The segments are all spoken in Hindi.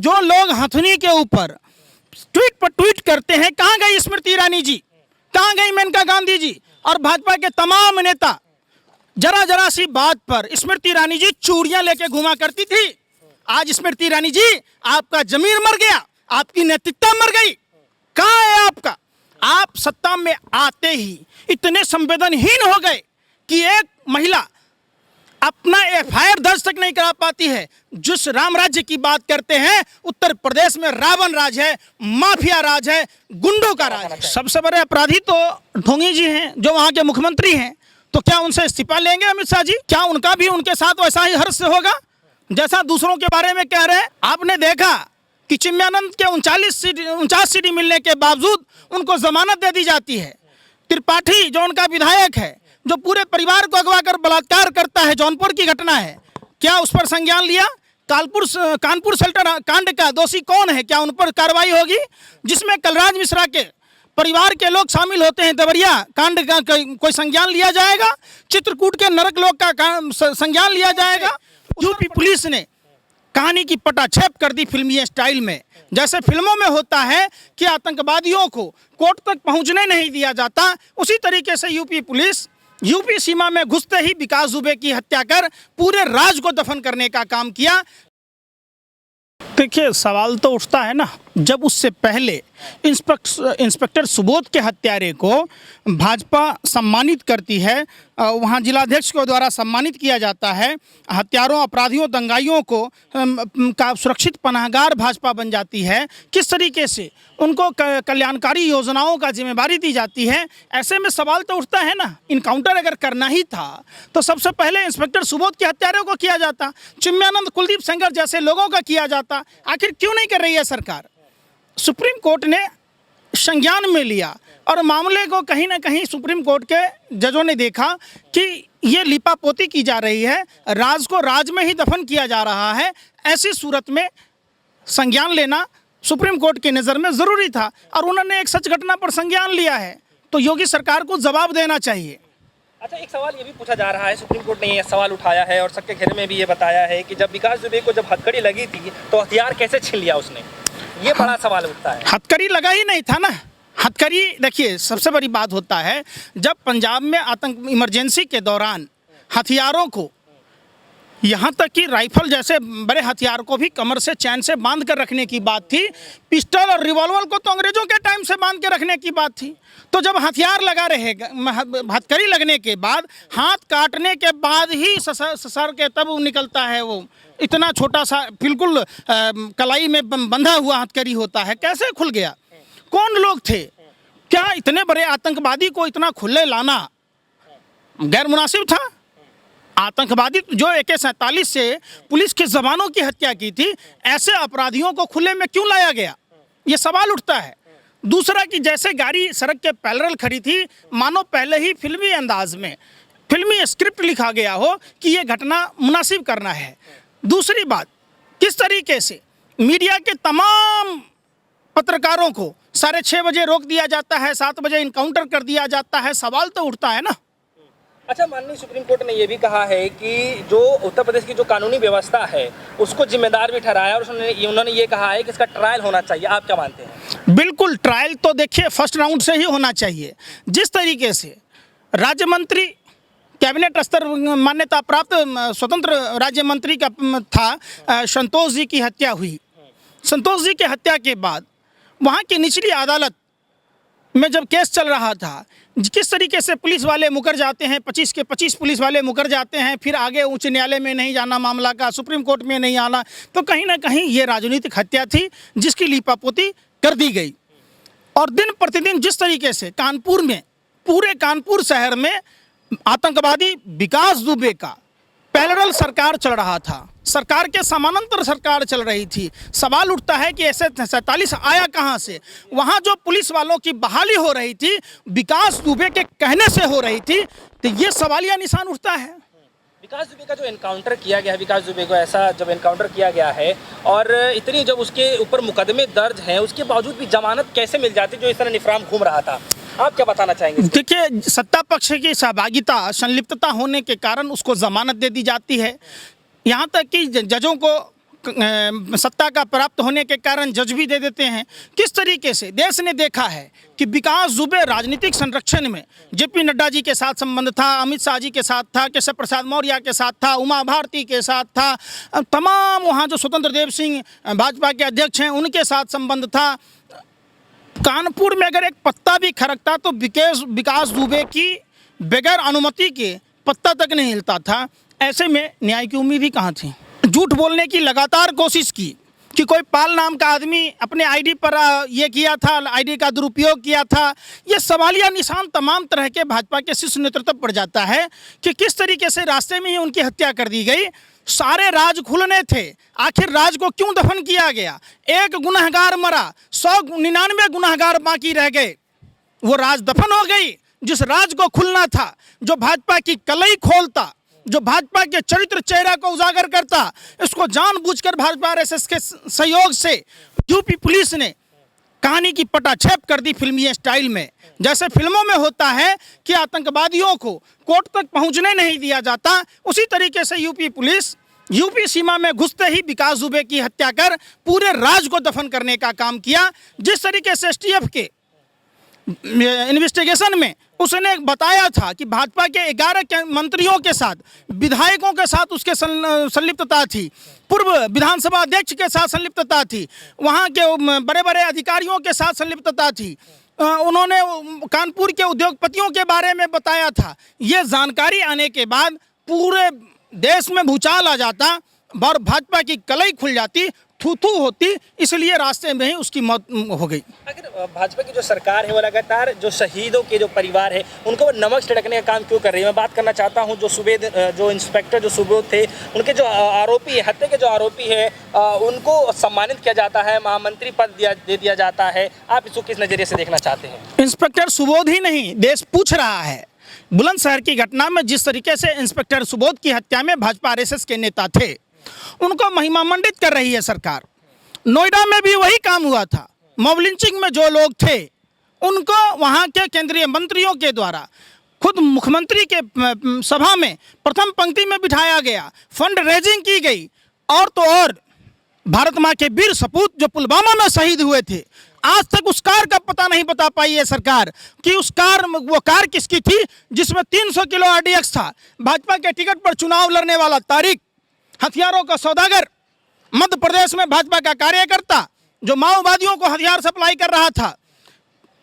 जो लोग हथनी के ऊपर ट्वीट पर ट्वीट करते हैं, कहाँ गई स्मृति ईरानी जी, कहाँ गई मेनका गांधी जी और भाजपा के तमाम नेता। जरा जरा सी बात पर स्मृति ईरानी जी चूड़ियां लेके घुमा करती थी। आज स्मृति ईरानी जी आपका जमीर मर गया, आपकी नैतिकता मर गई। कहाँ है आपका? आप सत्ता में आते ही इतने संवेदनहीन हो गए कि एक महिला अपना एफआईआर दर्ज तक नहीं करा पाती है। जिस राम राज्य की बात करते हैं, उत्तर प्रदेश में रावण राज है, माफिया राज है, गुंडों का राज है। सबसे बड़े अपराधी तो ढोंगी जी हैं, जो वहां के मुख्यमंत्री हैं। तो क्या उनसे इस्तीफा लेंगे अमित शाह जी? क्या उनका भी उनके साथ वैसा ही हर्ष होगा जैसा दूसरों के बारे में कह रहे हैं? आपने देखा कि चिन्मयानंद के 49 सीटें मिलने के बावजूद उनको जमानत दे दी जाती है। त्रिपाठी जो उनका विधायक है, जो पूरे परिवार को अगवा कर बलात्कार करता है, जौनपुर की घटना है, क्या उस पर संज्ञान लिया? कानपुर शेल्टर कांड का दोषी कौन है? क्या उन पर कार्रवाई होगी? जिसमें कलराज मिश्रा के परिवार के लोग शामिल होते हैं, देवरिया कांड का कोई संज्ञान लिया जाएगा? चित्रकूट के नरक लोग का संज्ञान लिया जाएगा? यूपी पुलिस ने कहानी की पटाक्षेप कर दी फिल्मी स्टाइल में। जैसे फिल्मों में होता है कि आतंकवादियों को कोर्ट तक पहुंचने नहीं दिया जाता, उसी तरीके से यूपी पुलिस यूपी सीमा में घुसते ही विकास दुबे की हत्या कर पूरे राज्य को दफन करने का काम किया। देखिए, सवाल तो उठता है ना, जब उससे पहले इंस्पेक्टर सुबोध के हत्यारे को भाजपा सम्मानित करती है, वहाँ जिलाध्यक्ष के द्वारा सम्मानित किया जाता है, हत्यारों, अपराधियों, दंगाइयों को का सुरक्षित पनाहगार भाजपा बन जाती है, किस तरीके से उनको कल्याणकारी योजनाओं का जिम्मेदारी दी जाती है। ऐसे में सवाल तो उठता है ना, इनकाउंटर अगर करना ही था तो सबसे पहले इंस्पेक्टर सुबोध के हत्यारों को किया जाता, चिन्मयानंद, कुलदीप सेंगर जैसे लोगों का किया जाता। आखिर क्यों नहीं कर रही है सरकार? सुप्रीम कोर्ट ने संज्ञान में लिया और मामले को कहीं ना कहीं सुप्रीम कोर्ट के जजों ने देखा कि ये लिपापोती की जा रही है, राज को राज में ही दफन किया जा रहा है। ऐसी सूरत में संज्ञान लेना सुप्रीम कोर्ट की नज़र में ज़रूरी था और उन्होंने एक सच घटना पर संज्ञान लिया है, तो योगी सरकार को जवाब देना चाहिए। अच्छा, एक सवाल ये भी पूछा जा रहा है, सुप्रीम कोर्ट ने ये सवाल उठाया है और सबके घेरे में भी ये बताया है कि जब विकास दुबे को जब हथकड़ी लगी थी तो हथियार कैसे छीन लिया उसने? ये बड़ा सवाल उठता है। हथकड़ी लगा ही नहीं था ना। हथकड़ी, देखिए, सबसे बड़ी बात होता है जब पंजाब में आतंक इमरजेंसी के दौरान हथियारों को, यहाँ तक कि राइफल जैसे बड़े हथियार को भी कमर से चैन से बांध कर रखने की बात थी। पिस्टल और रिवॉल्वर को तो अंग्रेजों के टाइम से बांध के रखने की बात थी। तो जब हथियार लगा रहेगा, हथकड़ी लगने के बाद, हाथ काटने के बाद ही ससर के तब निकलता है वो, इतना छोटा सा बिल्कुल कलाई में बंधा हुआ हथकड़ी होता है, कैसे खुल गया? कौन लोग थे? क्या इतने बड़े आतंकवादी को इतना खुले लाना गैर मुनासिब था? आतंकवादी जो AK-47 से पुलिस के जवानों की हत्या की थी, ऐसे अपराधियों को खुले में क्यों लाया गया? ये सवाल उठता है। दूसरा कि जैसे गाड़ी सड़क के पैरेलल खड़ी थी, मानो पहले ही फिल्मी अंदाज में फिल्मी स्क्रिप्ट लिखा गया हो कि ये घटना मुनासिब करना है। दूसरी बात, किस तरीके से मीडिया के तमाम पत्रकारों को 6:30 बजे रोक दिया जाता है, 7 बजे इनकाउंटर कर दिया जाता है, सवाल तो उठता है ना। अच्छा, माननीय सुप्रीम कोर्ट ने ये भी कहा है कि जो उत्तर प्रदेश की जो कानूनी व्यवस्था है उसको जिम्मेदार भी ठहराया और उन्होंने ये कहा है कि इसका ट्रायल होना चाहिए। आप क्या मानते हैं? बिल्कुल, ट्रायल तो देखिए फर्स्ट राउंड से ही होना चाहिए। जिस तरीके से राज्य मंत्री, कैबिनेट स्तर मान्यता प्राप्त स्वतंत्र राज्य मंत्री का था, संतोष जी की हत्या हुई। संतोष जी की हत्या के बाद वहाँ की निचली अदालत में जब केस चल रहा था, किस तरीके से पुलिस वाले मुकर जाते हैं, 25 के 25 पुलिस वाले मुकर जाते हैं, फिर आगे उच्च न्यायालय में नहीं जाना मामला का, सुप्रीम कोर्ट में नहीं आना, तो कहीं ना कहीं ये राजनीतिक हत्या थी जिसकी लिपापोती कर दी गई। और दिन प्रतिदिन जिस तरीके से कानपुर में, पूरे कानपुर शहर में आतंकवादी विकास दुबे का पैरेलल सरकार चल रहा था, सरकार के समानांतर सरकार चल रही थी। सवाल उठता है कि AK-47 आया कहाँ से? वहाँ जो पुलिस वालों की बहाली हो रही थी, विकास दुबे के कहने से हो रही थी, तो ये सवालिया निशान उठता है। विकास दुबे का जो एनकाउंटर किया गया है, विकास दुबे को ऐसा जब एनकाउंटर किया गया है और इतनी जब उसके ऊपर मुकदमे दर्ज हैं, उसके बावजूद भी जमानत कैसे मिल जाती जो इस तरह निफराम घूम रहा था? आप क्या बताना चाहेंगे? देखिए, सत्ता पक्ष की सहभागिता, संलिप्तता होने के कारण उसको जमानत दे दी जाती है। यहाँ तक कि जजों को सत्ता का प्राप्त होने के कारण जज भी दे देते हैं। किस तरीके से देश ने देखा है कि विकास दुबे राजनीतिक संरक्षण में जेपी नड्डा जी के साथ संबंध था, अमित शाह जी के साथ था, केशव प्रसाद मौर्य के साथ था, उमा भारती के साथ था, तमाम वहाँ जो स्वतंत्र देव सिंह भाजपा के अध्यक्ष हैं उनके साथ संबंध था। कानपुर में अगर एक पत्ता भी खरकता तो विकास दुबे की बगैर अनुमति के पत्ता तक नहीं हिलता था। ऐसे में न्याय की उम्मीद ही कहाँ थी। झूठ बोलने की लगातार कोशिश की कि कोई पाल नाम का आदमी अपने आईडी पर ये किया था, आईडी का दुरुपयोग किया था। ये सवालिया निशान तमाम तरह के भाजपा के शीर्ष नेतृत्व पर जाता है कि किस तरीके से रास्ते में ही उनकी हत्या कर दी गई। सारे राज खुलने थे, आखिर राज को क्यों दफन किया गया? एक गुनहगार मरा, 199 गुनहगार बाकी रह गए, वो राज दफन हो गई। जिस राज को खुलना था, जो भाजपा की कलई खोलता, जो भाजपा के चरित्र चेहरा को उजागर करता, इसको जानबूझकर भाजपा आरएसएस के सहयोग से यूपी पुलिस ने कहानी की पटाक्षेप कर दी फिल्मी स्टाइल में। जैसे फिल्मों में होता है कि आतंकवादियों को कोर्ट तक पहुंचने नहीं दिया जाता, उसी तरीके से यूपी पुलिस यूपी सीमा में घुसते ही विकास दुबे की हत्या कर पूरे राज को दफन करने का काम किया। जिस तरीके से एसटीएफ के इन्वेस्टिगेशन में उसने बताया था कि भाजपा के 11 मंत्रियों के साथ, विधायकों के साथ उसके संलिप्तता थी, पूर्व विधानसभा अध्यक्ष के साथ संलिप्तता थी, वहाँ के बड़े बड़े अधिकारियों के साथ संलिप्तता थी, उन्होंने कानपुर के उद्योगपतियों के बारे में बताया था। ये जानकारी आने के बाद पूरे देश में भूचाल आ जाता और भाजपा की कलई खुल जाती, थू होती, इसलिए रास्ते में ही उसकी मौत हो गई। अगर भाजपा की जो सरकार है वो लगातार जो शहीदों के जो परिवार है उनको वो नमक छिड़कने का काम क्यों कर रही है? मैं बात करना चाहता हूं जो इंस्पेक्टर जो सुबोध थे, उनके जो आरोपी हत्या के जो आरोपी है उनको सम्मानित किया जाता है, महामंत्री पद दे दिया जाता है। आप इसको किस नज़रिए से देखना चाहते हैं? इंस्पेक्टर सुबोध ही नहीं, देश पूछ रहा है। बुलंदशहर की घटना में जिस तरीके से इंस्पेक्टर सुबोध की हत्या में भाजपा आरएसएस के नेता थे, उनको महिमा मंडित कर रही है सरकार। नोएडा में भी वही काम हुआ था। मॉब लिंचिंग में जो लोग थे उनको वहाँ के केंद्रीय मंत्रियों के द्वारा खुद मुख्यमंत्री के सभा में प्रथम पंक्ति में बिठाया गया, फंड रेजिंग की गई। और तो और भारत माँ के वीर सपूत जो पुलवामा में शहीद हुए थे, आज तक उस कार का पता नहीं बता पाई है सरकार कि वो कार किसकी थी जिसमें 300 किलो आरडीएक्स था। भाजपा के टिकट पर चुनाव लड़ने वाला तारिक, हथियारों का सौदागर, मध्य प्रदेश में भाजपा का कार्यकर्ता जो माओवादियों को हथियार सप्लाई कर रहा था,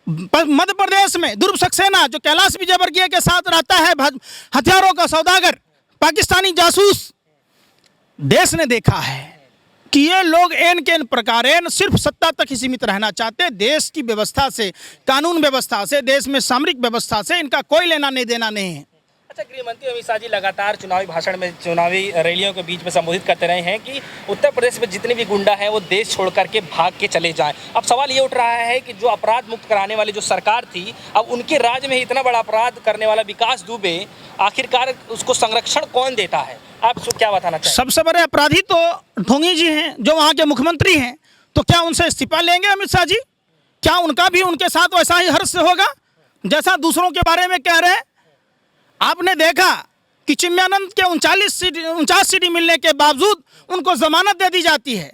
मध्य प्रदेश में ध्रुव सक्सेना जो कैलाश विजयवर्गीय के साथ रहता है, हथियारों का सौदागर, पाकिस्तानी जासूस। देश ने देखा है कि ये लोग एन के एन प्रकारेण सिर्फ सत्ता तक ही सीमित रहना चाहते। देश की व्यवस्था से, कानून व्यवस्था से, देश में सामरिक व्यवस्था से इनका कोई लेना नहीं देना नहीं है। अच्छा, गृह मंत्री अमित शाह जी लगातार चुनावी भाषण में, चुनावी रैलियों के बीच में संबोधित करते रहे हैं कि उत्तर प्रदेश में जितने भी गुंडा हैं वो देश छोड़ करके भाग के चले जाएं। अब सवाल ये उठ रहा है कि जो अपराध मुक्त कराने वाली जो सरकार थी, अब उनके राज्य में इतना बड़ा अपराध करने वाला विकास दुबे, आखिरकार उसको संरक्षण कौन देता है? आप इसको क्या बताना चाहिए? सबसे बड़े अपराधी तो ढोंगी जी हैं जो वहाँ के मुख्यमंत्री हैं। तो क्या उनसे इस्तीफा लेंगे अमित शाह जी? क्या उनका भी उनके साथ वैसा ही हर्ष होगा जैसा दूसरों के बारे में कह रहे हैं? आपने देखा कि चिन्मयानंद के 49 सीटें मिलने के बावजूद उनको जमानत दे दी जाती है।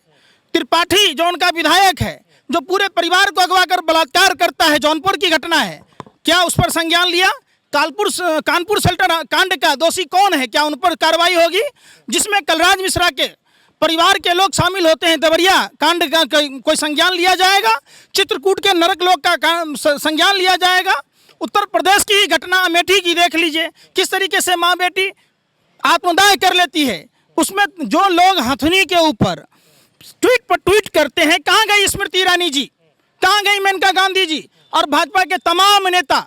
त्रिपाठी जो उनका विधायक है, जो पूरे परिवार को अगवा कर बलात्कार करता है, जौनपुर की घटना है, क्या उस पर संज्ञान लिया? कानपुर शेल्टर कांड का दोषी कौन है? क्या उन पर कार्रवाई होगी? जिसमें कलराज मिश्रा के परिवार के लोग शामिल होते हैं, देवरिया कांड का कोई संज्ञान लिया जाएगा? चित्रकूट के नरक लोग का संज्ञान लिया जाएगा? उत्तर प्रदेश की ही घटना अमेठी की देख लीजिए, किस तरीके से माँ बेटी आत्मदाह कर लेती है। उसमें जो लोग हथनी के ऊपर ट्वीट पर ट्वीट करते हैं, कहाँ गई स्मृति ईरानी जी, कहाँ गई मेनका गांधी जी और भाजपा के तमाम नेता?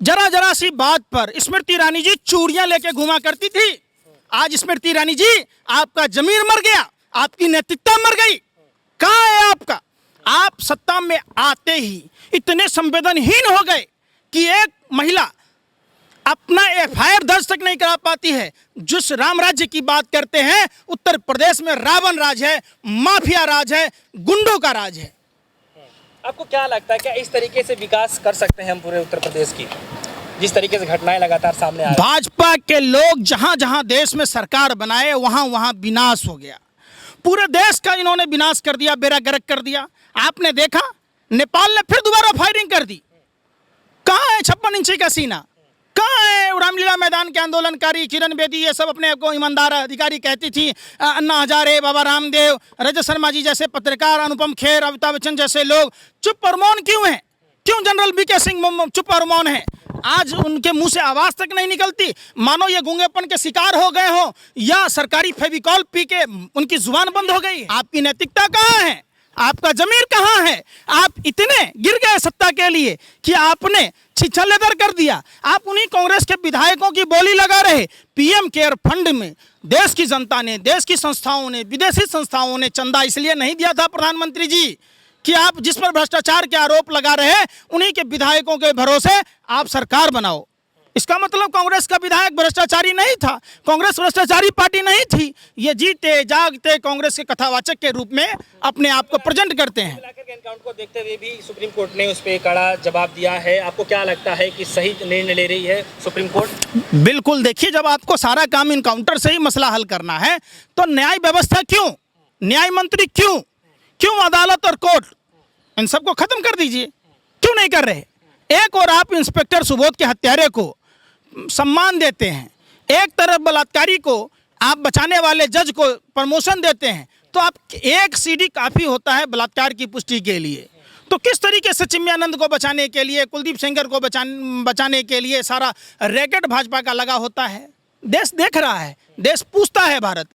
जरा सी बात पर स्मृति ईरानी जी चूड़ियां लेके घुमा करती थी। आज स्मृति ईरानी जी, आपका जमीर मर गया, आपकी नैतिकता मर गई। कहाँ है आपका? आप सत्ता में आते ही इतने संवेदनहीन हो गए कि एक महिला अपना एफआईआर दर्ज तक नहीं करा पाती है। जिस राम राज्य की बात करते हैं, उत्तर प्रदेश में रावण राज है, माफिया राज है, गुंडों का राज है। आपको क्या लगता है, क्या इस तरीके से विकास कर सकते हैं हम पूरे उत्तर प्रदेश की, जिस तरीके से घटनाएं लगातार सामने आ रही हैं? भाजपा के लोग जहां जहां देश में सरकार बनाए, वहां वहां विनाश हो गया। पूरे देश का इन्होंने विनाश कर दिया, बेड़ा गर्क कर दिया। आपने देखा नेपाल ने फिर दोबारा फायरिंग कर दी। कहाँ है 56 इंची का सीना? कहाँ है रामलीला मैदान के आंदोलनकारी किरण बेदी? ये सब अपने आप को ईमानदार अधिकारी कहती थी। अन्ना हजारे, बाबा रामदेव, रजत शर्मा जी जैसे पत्रकार, अनुपम खेर, अमिताभ बच्चन जैसे लोग चुप और मौन क्यों हैं? क्यों जनरल वीके सिंह चुप और मौन है? आज उनके मुंह से आवाज तक नहीं निकलती, मानो ये गूंगेपन के शिकार हो गए हो या सरकारी फेविकॉल पी के उनकी जुबान बंद हो गई। आपकी नैतिकता कहाँ है? आपका जमीर कहाँ है? आप इतने गिर गए सत्ता के लिए कि आपने छिछलेदर कर दिया। आप उन्हीं कांग्रेस के विधायकों की बोली लगा रहे। पीएम केयर फंड में देश की जनता ने, देश की संस्थाओं ने, विदेशी संस्थाओं ने चंदा इसलिए नहीं दिया था प्रधानमंत्री जी कि आप जिस पर भ्रष्टाचार के आरोप लगा रहे हैं उन्हीं के विधायकों के भरोसे आप सरकार बनाओ। इसका मतलब कांग्रेस का विधायक भ्रष्टाचारी नहीं था, कांग्रेस भ्रष्टाचारी पार्टी नहीं थी। ये जीते जागते कांग्रेस के कथावाचक के रूप में अपने आप को प्रेजेंट करते हैं। मिलाकर के एनकाउंटर को देखते हुए भी सुप्रीम कोर्ट ने उस पर कड़ा जवाब दिया है। आपको क्या लगता है कि सही निर्णय ले रही है सुप्रीम कोर्ट? बिल्कुल। देखिए, जब आपको सारा काम इनकाउंटर से ही मसला हल करना है तो न्याय व्यवस्था क्यों, न्याय मंत्री क्यों, अदालत और कोर्ट, इन सबको खत्म कर दीजिए। क्यों नहीं कर रहे? एक और आप इंस्पेक्टर सुबोध के हत्यारे को सम्मान देते हैं, एक तरफ बलात्कारी को आप बचाने वाले जज को प्रमोशन देते हैं, तो आप एक सीडी काफ़ी होता है बलात्कार की पुष्टि के लिए। तो किस तरीके से चिन्मयानंद को बचाने के लिए, कुलदीप सेंगर को बचाने के लिए सारा रैकेट भाजपा का लगा होता है? देश देख रहा है, देश पूछता है भारत